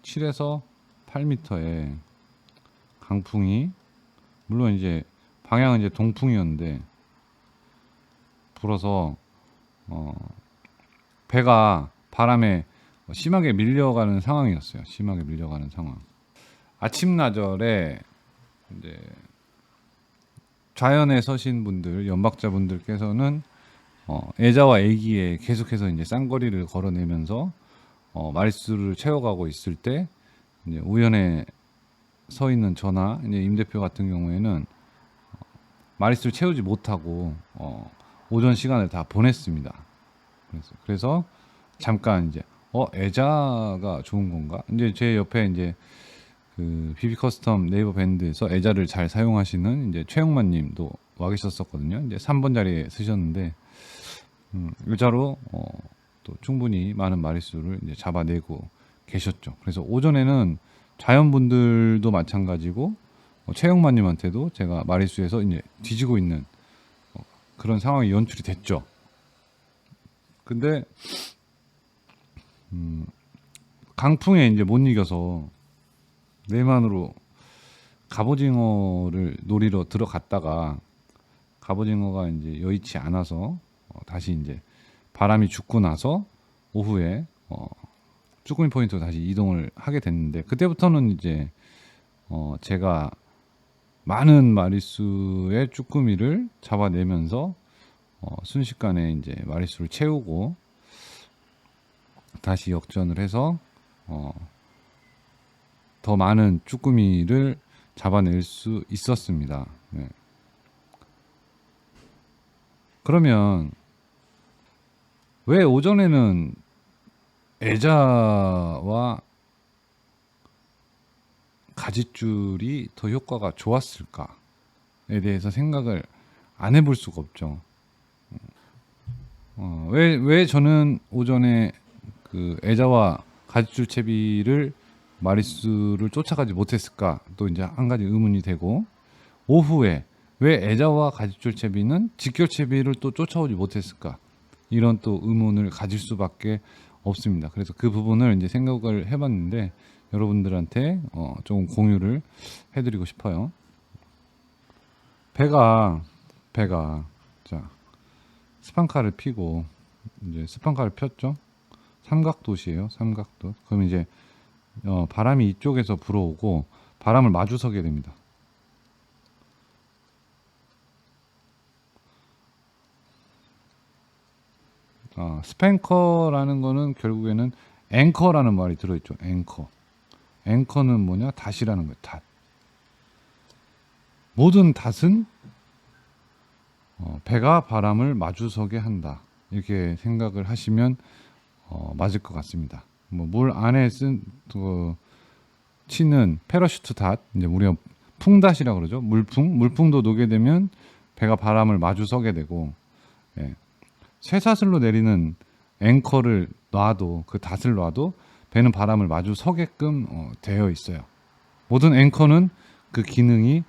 7에서 8m의 강풍이, 물론 이제 방향은 이제 동풍이었는데 불어서 배가 바람에 심하게 밀려가는 상황이었어요. 심하게 밀려가는 상황. 아침나절에 이제 좌연에 서신 분들, 연박자분들께서는 애자와 애기에 계속해서 이제 쌍거리를 걸어내면서 마리수를 채워가고 있을 때, 이제 우연에 서 있는 저나 이제 임 대표 같은 경우에는 마리수를 채우지 못하고 오전 시간을 다 보냈습니다. 그래서 잠깐 이제 애자가 좋은 건가? 이제 제 옆에 이제 그 BB 커스텀 네이버 밴드에서 애자를 잘 사용하시는 이제 최영만 님도 와 계셨었거든요. 이제 3번 자리에 쓰셨는데 의자로 또 충분히 많은 마리수를 이제 잡아내고 계셨죠. 그래서 오전에는 자연분들도 마찬가지고 최영만 님한테도 제가 마리수에서 이제 뒤지고 있는 그런 상황이 연출이 됐죠. 근데 강풍에 이제 못 이겨서 내만으로 갑오징어를 노리러 들어갔다가 갑오징어가 이제 여의치 않아서 다시 이제 바람이 죽고 나서 오후에 쭈꾸미 포인트로 다시 이동을 하게 됐는데, 그때부터는 이제 제가 많은 마리수의 쭈꾸미를 잡아내면서 순식간에 이제 마리수를 채우고 다시 역전을 해서 더 많은 쭈꾸미를 잡아낼 수 있었습니다. 네. 그러면 왜 오전에는 애자와 가짓줄이 더 효과가 좋았을까에 대해서 생각을 안 해볼 수가 없죠. 왜 저는 오전에 그 애자와 가짓줄 채비를 마리수를 쫓아가지 못했을까? 또 이제 한 가지 의문이 되고, 오후에 왜 애자와 가짓줄 채비는 직결 채비를 또 쫓아오지 못했을까? 이런 또 의문을 가질 수밖에 없습니다. 그래서 그 부분을 이제 생각을 해봤는데 여러분들한테 조금 공유를 해드리고 싶어요. 배가 자 스판카를 피고 이제 스판카를 폈죠. 삼각도시예요. 삼각도. 그럼 이제 바람이 이쪽에서 불어오고 바람을 마주서게 됩니다. 스팽커라는 거는 결국에는 앵커라는 말이 들어있죠. 앵커는 뭐냐? 닷이라는 거예요. 닷. 모든 닷은 배가 바람을 마주서게 한다. 이렇게 생각을 하시면 맞을 것 같습니다. 뭐 물 안에 치는 패러슈트 닷, 이제 우리가 풍닷이라고 그러죠. 물풍도 녹게 되면 배가 바람을 마주서게 되고, 예. 쇠사슬로 내리는 앵커를 놔도, 그 닷을 놔도 배는 바람을 마주 서게끔 되어 있어요. 모든 앵커는 그 기능이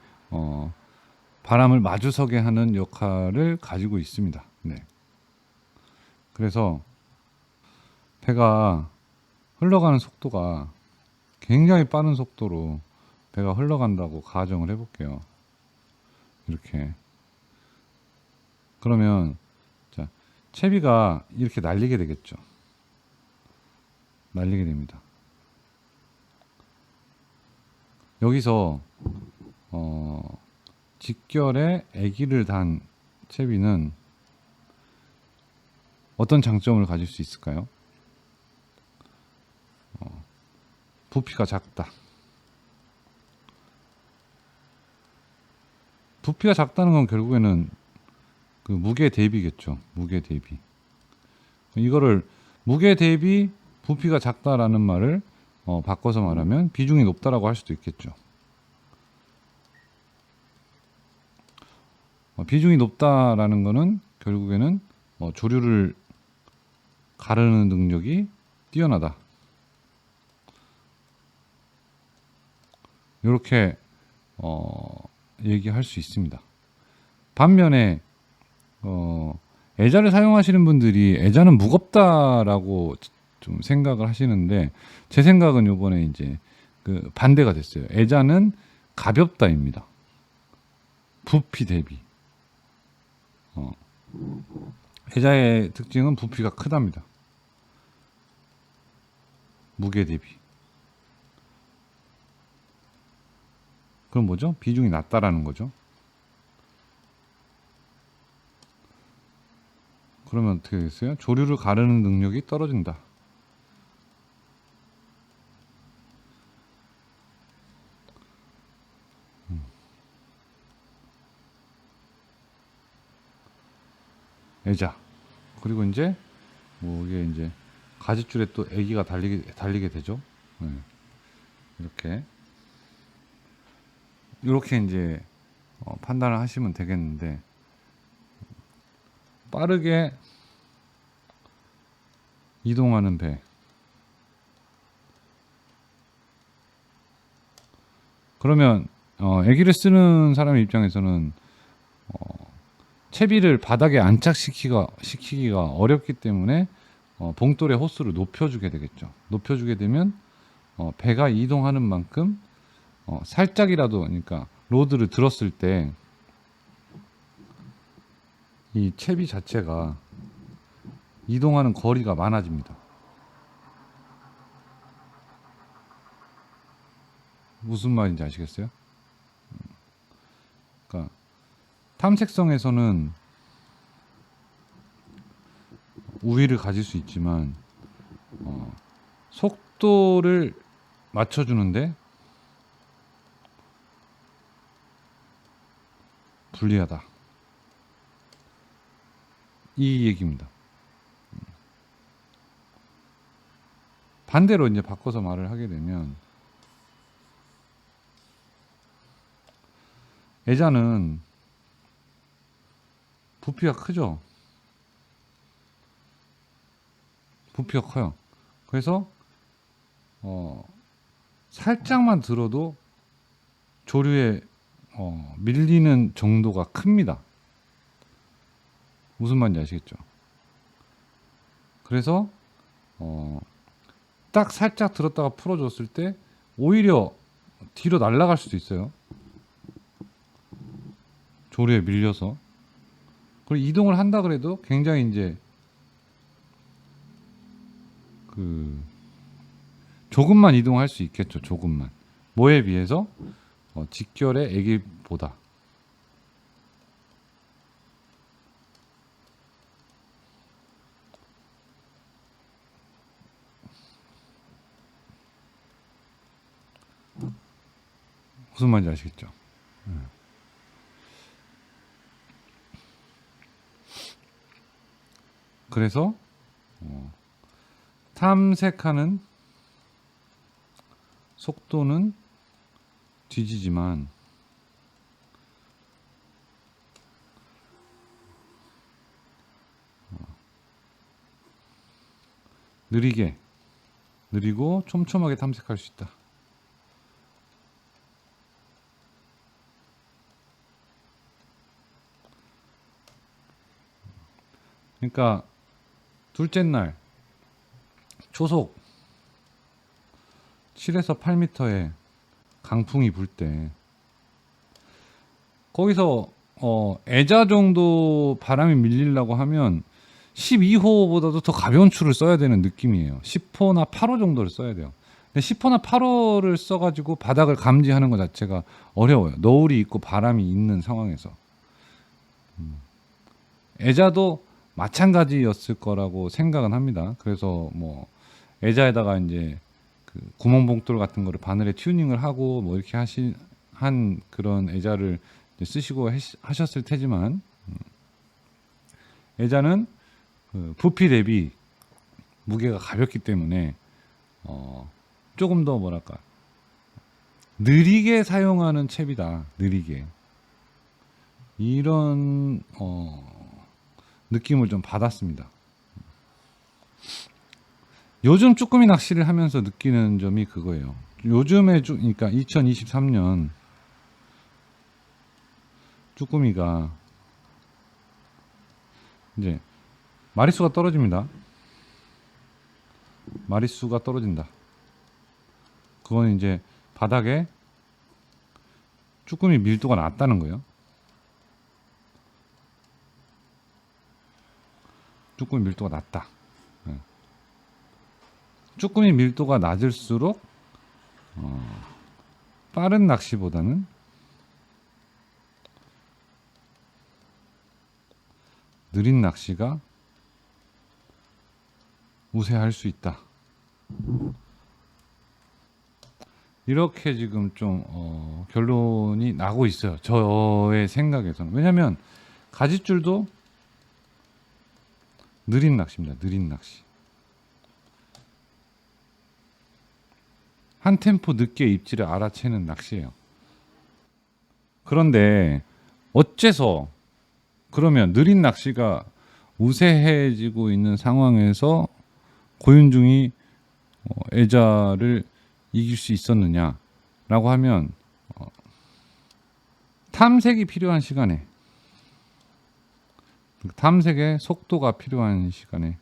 바람을 마주 서게 하는 역할을 가지고 있습니다. 네. 그래서 배가 흘러가는 속도가 굉장히 빠른 속도로 배가 흘러간다고 가정을 해볼게요. 이렇게. 그러면 채비가 이렇게 날리게 되겠죠. 날리게 됩니다. 여기서 직결에 애기를 단 채비는 어떤 장점을 가질 수 있을까요? 부피가 작다. 부피가 작다는 건 결국에는 그 무게 대비겠죠. 무게 대비. 이거를 무게 대비 부피가 작다라는 말을 바꿔서 말하면 비중이 높다라고 할 수도 있겠죠. 비중이 높다라는 거는 결국에는 조류를 가르는 능력이 뛰어나다. 이렇게 얘기할 수 있습니다. 반면에 애자를 사용하시는 분들이 애자는 무겁다라고 좀 생각을 하시는데, 제 생각은 요번에 이제 그 반대가 됐어요. 애자는 가볍다입니다. 부피 대비. 애자의 특징은 부피가 크답니다. 무게 대비. 그럼 뭐죠? 비중이 낮다라는 거죠. 그러면 어떻게 됐어요? 조류를 가르는 능력이 떨어진다. 애자. 그리고 이제 뭐 이게 이제 가짓줄에 또 애기가 달리게 되죠. 네. 이렇게 이제 판단을 하시면 되겠는데, 빠르게 이동하는 배. 그러면 애기를 쓰는 사람의 입장에서는 채비를 바닥에 안착시키기가 어렵기 때문에 봉돌의 호수를 높여주게 되겠죠. 높여주게 되면 배가 이동하는 만큼 살짝이라도, 그러니까 로드를 들었을 때 이 채비 자체가 이동하는 거리가 많아집니다. 무슨 말인지 아시겠어요? 그러니까 탐색성에서는 우위를 가질 수 있지만 속도를 맞춰주는데 불리하다. 이 얘기입니다. 반대로 이제 바꿔서 말을 하게 되면 애자는 부피가 크죠. 부피가 커요. 그래서 살짝만 들어도 조류에 밀리는 정도가 큽니다. 무슨 말인지 아시겠죠? 그래서 딱 살짝 들었다가 풀어줬을 때 오히려 뒤로 날아갈 수도 있어요. 조류에 밀려서. 그리고 이동을 한다 그래도 굉장히 이제 조금만 이동할 수 있겠죠. 조금만. 뭐에 비해서 직결의 애기보다. 무슨 말인지 아시겠죠? 그래서 탐색하는 속도는 뒤지지만 느리고 촘촘하게 탐색할 수 있다. 그러니까 둘째 날 초속 7에서 8m의 강풍이 불 때 거기서 애자 정도 바람이 밀리려고 하면 12호보다도 더 가벼운 줄을 써야 되는 느낌이에요. 10호나 8호 정도를 써야 돼요. 근데 10호나 8호를 써가지고 바닥을 감지하는 것 자체가 어려워요. 너울이 있고 바람이 있는 상황에서. 애자도 마찬가지였을 거라고 생각은 합니다. 그래서 뭐 애자에다가 이제 그 구멍봉돌 같은 거를 바늘에 튜닝을 하고 뭐 이렇게 한 그런 애자를 쓰시고 하셨을 테지만 애자는 그 부피 대비 무게가 가볍기 때문에 조금 더 뭐랄까 느리게 사용하는 챕이다. 느리게 이런 느낌을 좀 받았습니다. 요즘 쭈꾸미 낚시를 하면서 느끼는 점이 그거예요. 요즘에 그러니까 2023년 쭈꾸미가 이제 마리수가 떨어집니다. 마리수가 떨어진다. 그건 이제 바닥에 쭈꾸미 밀도가 낮다는 거예요. 쭈꾸미 밀도가 낮다. 쭈꾸미 밀도가 낮을수록 빠른 낚시보다는 느린 낚시가 우세할 수 있다. 이렇게 지금 좀 결론이 나고 있어요. 저의 생각에서는. 왜냐하면 가지줄도 느린 낚시입니다. 느린 낚시. 한 템포 늦게 입질을 알아채는 낚시예요. 그런데 어째서 그러면 느린 낚시가 우세해지고 있는 상황에서 고윤중이 애자를 이길 수 있었느냐라고 하면 탐색이 필요한 시간에 탐색의 속도가 필요한 시간에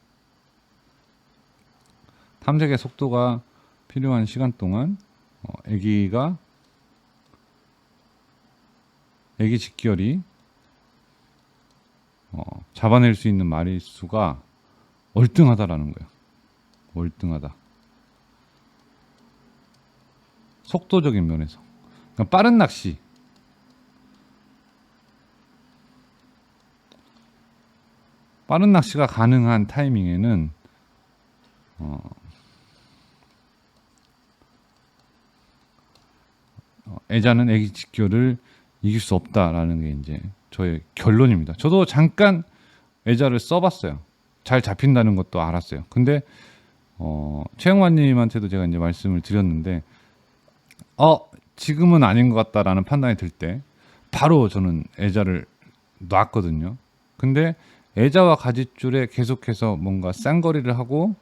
탐색의 속도가 필요한 시간 동안 애기 직결이 잡아낼 수 있는 마리수가 월등하다라는 거예요. 월등하다. 속도적인 면에서. 그러니까 빠른 낚시. 빠른 낚시가 가능한 타이밍에는 애자는 애기 직교를 이길 수 없다라는 게 이제 저의 결론입니다. 저도 잠깐 애자를 써봤어요. 잘 잡힌다는 것도 알았어요. 근데 최영환님한테도 제가 이제 말씀을 드렸는데 지금은 아닌 것 같다라는 판단이 들 때 바로 저는 애자를 놨거든요. 근데 애자와 가짓줄에 계속해서 뭔가 쌍거리를 하고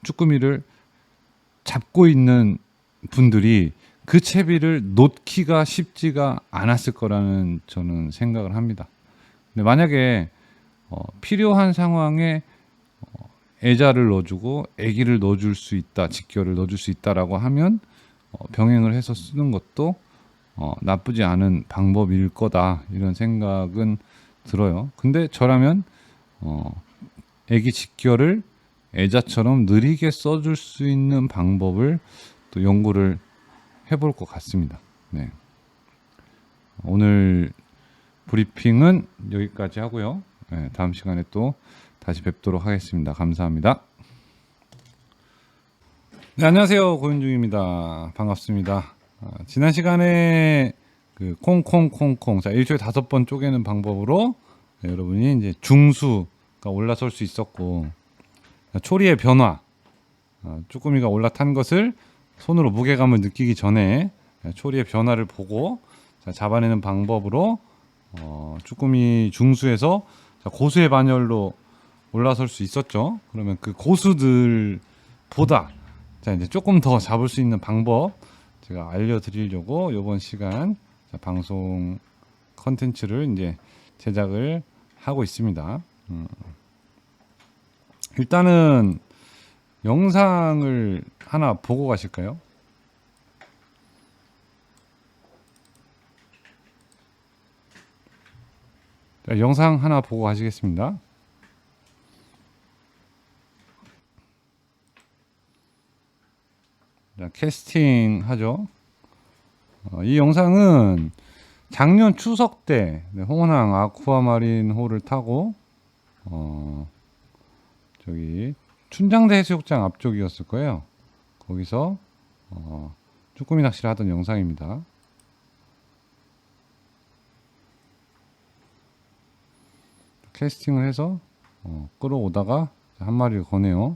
쭈꾸미를 잡고 있는 분들이 그 채비를 놓기가 쉽지가 않았을 거라는 저는 생각을 합니다. 근데 만약에 필요한 상황에 애자를 넣어주고 애기를 넣어줄 수 있다, 직교를 넣어줄 수 있다라고 하면 병행을 해서 쓰는 것도 나쁘지 않은 방법일 거다 이런 생각은 들어요. 근데 저라면 애기 직교를 애자처럼 느리게 써줄 수 있는 방법을 또 연구를 해볼 것 같습니다. 네. 오늘 브리핑은 여기까지 하고요. 네, 다음 시간에 또 다시 뵙도록 하겠습니다. 감사합니다. 네, 안녕하세요. 고윤중입니다. 반갑습니다. 지난 시간에 그 콩콩콩콩, 자, 1초에 5번 쪼개는 방법으로 여러분이 이제 중수가 올라설 수 있었고, 초리의 변화, 쭈꾸미가 올라탄 것을 손으로 무게감을 느끼기 전에 초리의 변화를 보고 잡아내는 방법으로 쭈꾸미 중수에서 고수의 반열로 올라설 수 있었죠. 그러면 그 고수들보다 이제 조금 더 잡을 수 있는 방법 제가 알려드리려고 이번 시간 방송 컨텐츠를 이제 제작을 하고 있습니다. 일단은 영상을 하나 보고 가실까요? 자, 영상 하나 보고 가시겠습니다. 자, 캐스팅 하죠. 이 영상은 작년 추석 때 홍원항 아쿠아마린 호를 타고 저기 춘장대 해수욕장 앞쪽이었을 거예요. 거기서 쭈꾸미 낚시를 하던 영상입니다. 캐스팅을 해서 끌어오다가 한 마리를 거네요.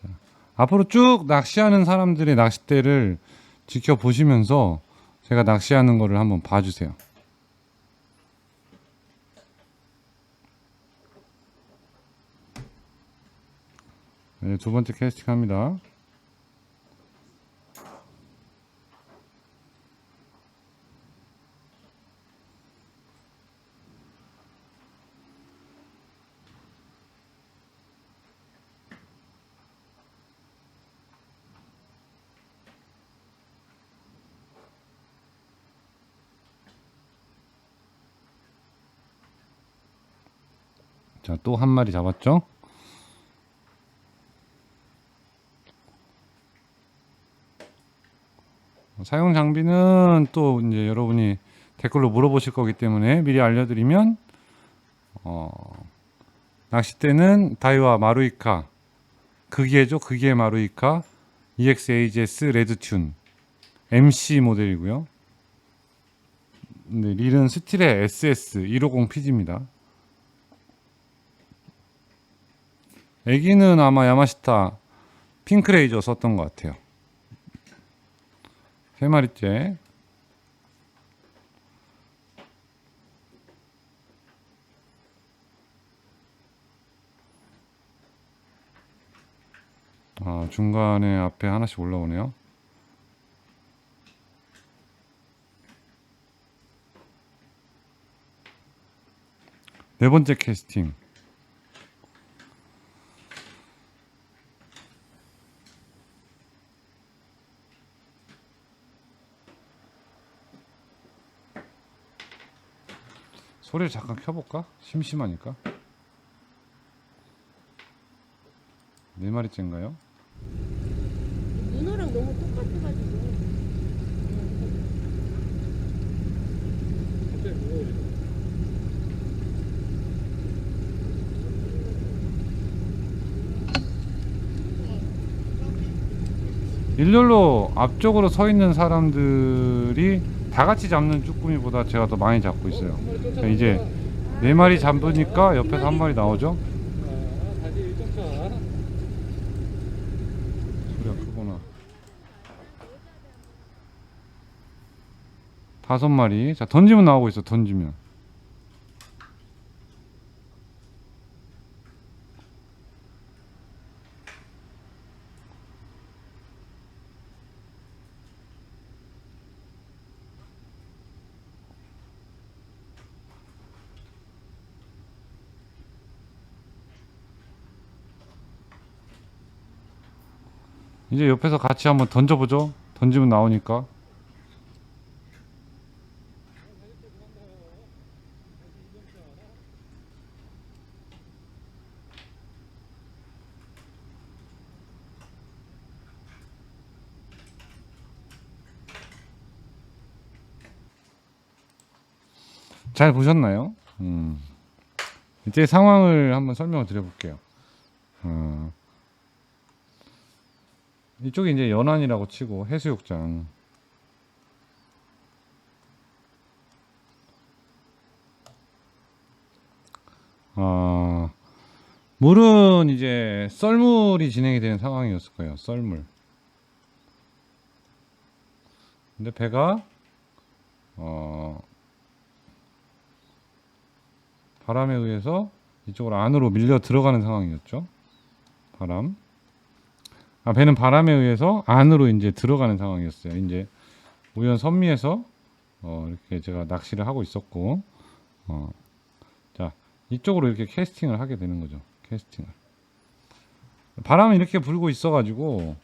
자, 앞으로 쭉 낚시하는 사람들의 낚싯대를 지켜보시면서 제가 낚시하는 거를 한번 봐주세요. 네, 두 번째 캐스팅 합니다. 자, 또 한 마리 잡았죠? 사용 장비는 또 이제 여러분이 댓글로 물어보실 거기 때문에 미리 알려드리면 낚싯대는 다이와 마루이카 극이죠. 극이의 마루이카 EXAGS 레드튠 MC 모델이고요. 네, 릴은 스틸의 SS 150PG입니다. 애기는 아마 야마시타 핑크레이저 썼던 것 같아요. 3마리째. 중간에 앞에 하나씩 올라오네요. 네 번째 캐스팅. 소리를 잠깐 켜볼까? 심심하니까. 4마리째인가요? 문어랑 너무 똑같아가지고. 갑자기 무거워지네. 일렬로 앞쪽으로 서 있는 사람들이 다 같이 잡는 쭈꾸미보다 제가 더 많이 잡고 있어요. 그러니까 이제 4마리 잡으니까 옆에서 한 마리 나오죠. 다시 일정차. 소리가 크구나. 5마리. 자, 던지면 나오고 있어. 던지면. 이제 옆에서 같이 한번 던져보죠. 던지면 나오니까. 잘 보셨나요? 이제 상황을 한번 설명을 드려볼게요. 이쪽이 이제 연안이라고 치고 해수욕장. 물은 이제 썰물이 진행이 되는 상황이었을 거예요. 썰물. 근데 배가 바람에 의해서 이쪽으로 안으로 밀려 들어가는 상황이었죠. 바람. 배는 바람에 의해서 안으로 이제 들어가는 상황이었어요. 이제 우연 선미에서 이렇게 제가 낚시를 하고 있었고, 자 이쪽으로 이렇게 캐스팅을 하게 되는 거죠. 캐스팅을. 바람이 이렇게 불고 있어가지고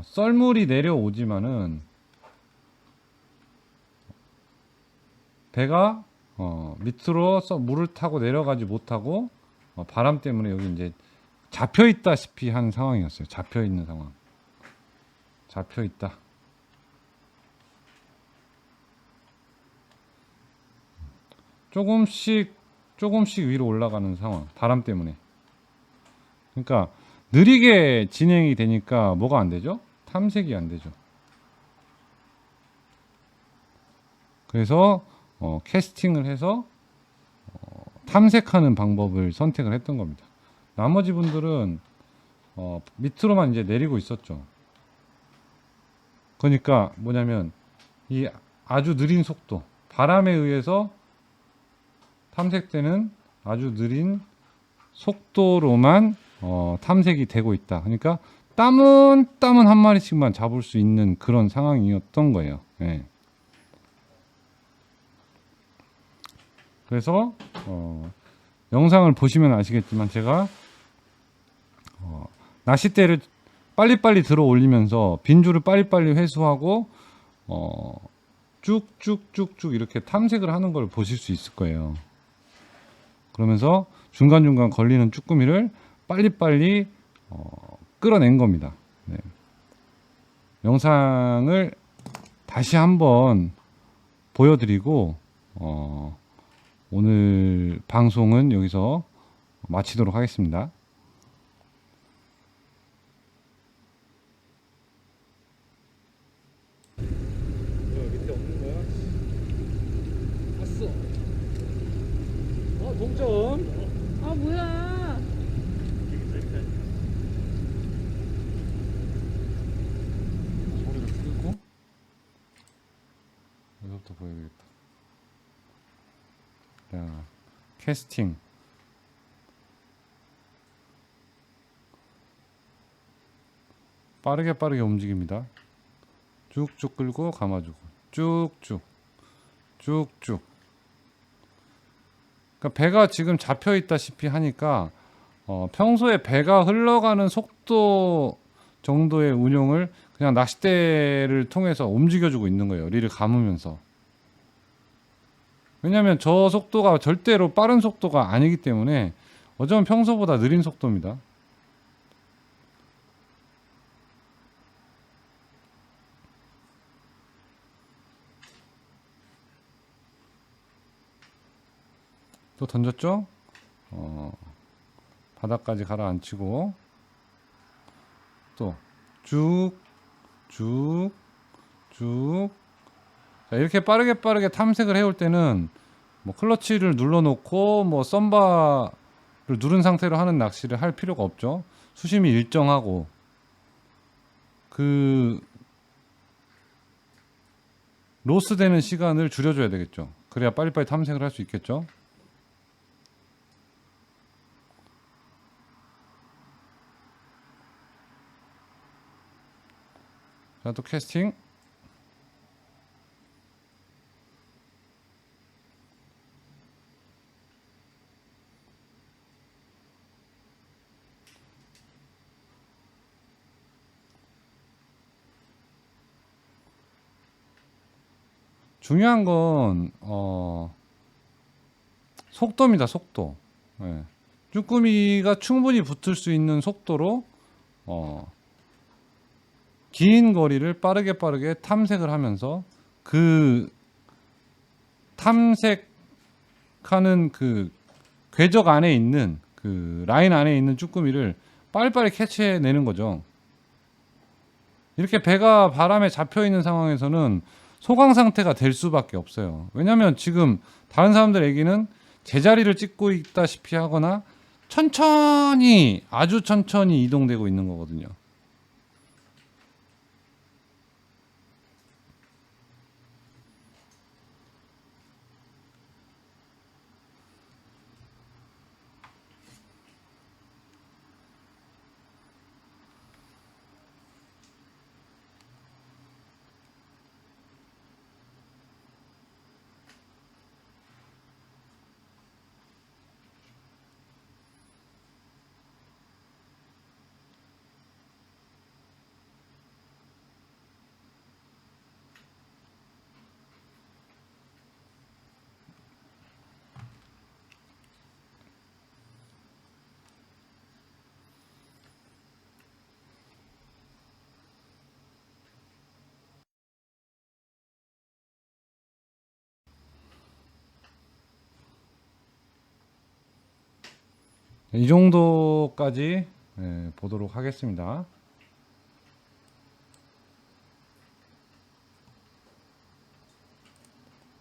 썰물이 내려오지만은 배가 밑으로 물을 타고 내려가지 못하고 바람 때문에 여기 이제 잡혀 있다시피 한 상황이었어요. 잡혀 있는 상황. 잡혀 있다. 조금씩 위로 올라가는 상황. 바람 때문에. 그러니까 느리게 진행이 되니까 뭐가 안 되죠? 탐색이 안 되죠. 그래서 캐스팅을 해서 탐색하는 방법을 선택을 했던 겁니다. 나머지 분들은 밑으로만 이제 내리고 있었죠. 그러니까 뭐냐면 이 아주 느린 속도, 바람에 의해서 탐색되는 아주 느린 속도로만 탐색이 되고 있다. 그러니까 땀은 한 마리씩만 잡을 수 있는 그런 상황이었던 거예요. 네. 그래서 영상을 보시면 아시겠지만 제가 낚싯대를 빨리빨리 들어 올리면서 빈줄을 빨리빨리 회수하고 쭉쭉쭉쭉 이렇게 탐색을 하는 걸 보실 수 있을 거예요. 그러면서 중간중간 걸리는 쭈꾸미를 빨리빨리 끌어낸 겁니다. 네. 영상을 다시 한번 보여드리고 오늘 방송은 여기서 마치도록 하겠습니다. 밑에 없는 거야? 왔어. 동점. 아 뭐야? 소리를 끄고 여기서부터 보여야겠다. 자, 캐스팅. 빠르게 움직입니다. 쭉쭉 끌고 감아주고 쭉쭉. 그러니까 배가 지금 잡혀 있다시피 하니까 평소에 배가 흘러가는 속도 정도의 운용을 그냥 낚싯대를 통해서 움직여주고 있는 거예요. 리를 감으면서. 왜냐하면 저 속도가 절대로 빠른 속도가 아니기 때문에 어쩌면 평소보다 느린 속도입니다. 또 던졌죠? 바닥까지 가라앉히고 또 쭉 쭉 쭉. 자, 이렇게 빠르게 탐색을 해올 때는 뭐 클러치를 눌러놓고 뭐 썸바를 누른 상태로 하는 낚시를 할 필요가 없죠. 수심이 일정하고 그 로스 되는 시간을 줄여줘야 되겠죠. 그래야 빨리빨리 탐색을 할 수 있겠죠. 자, 또 캐스팅. 중요한 건 속도입니다. 속도. 예. 쭈꾸미가 충분히 붙을 수 있는 속도로 긴 거리를 빠르게 탐색을 하면서 그 탐색하는 그 궤적 안에 있는 그 라인 안에 있는 쭈꾸미를 빨리빨리 캐치해내는 거죠. 이렇게 배가 바람에 잡혀 있는 상황에서는 소강 상태가 될 수밖에 없어요. 왜냐하면 지금 다른 사람들 얘기는 제자리를 찍고 있다시피 하거나 천천히 아주 천천히 이동되고 있는 거거든요. 이 정도까지 보도록 하겠습니다.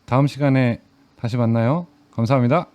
다음 시간에 다시 만나요. 감사합니다.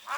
아,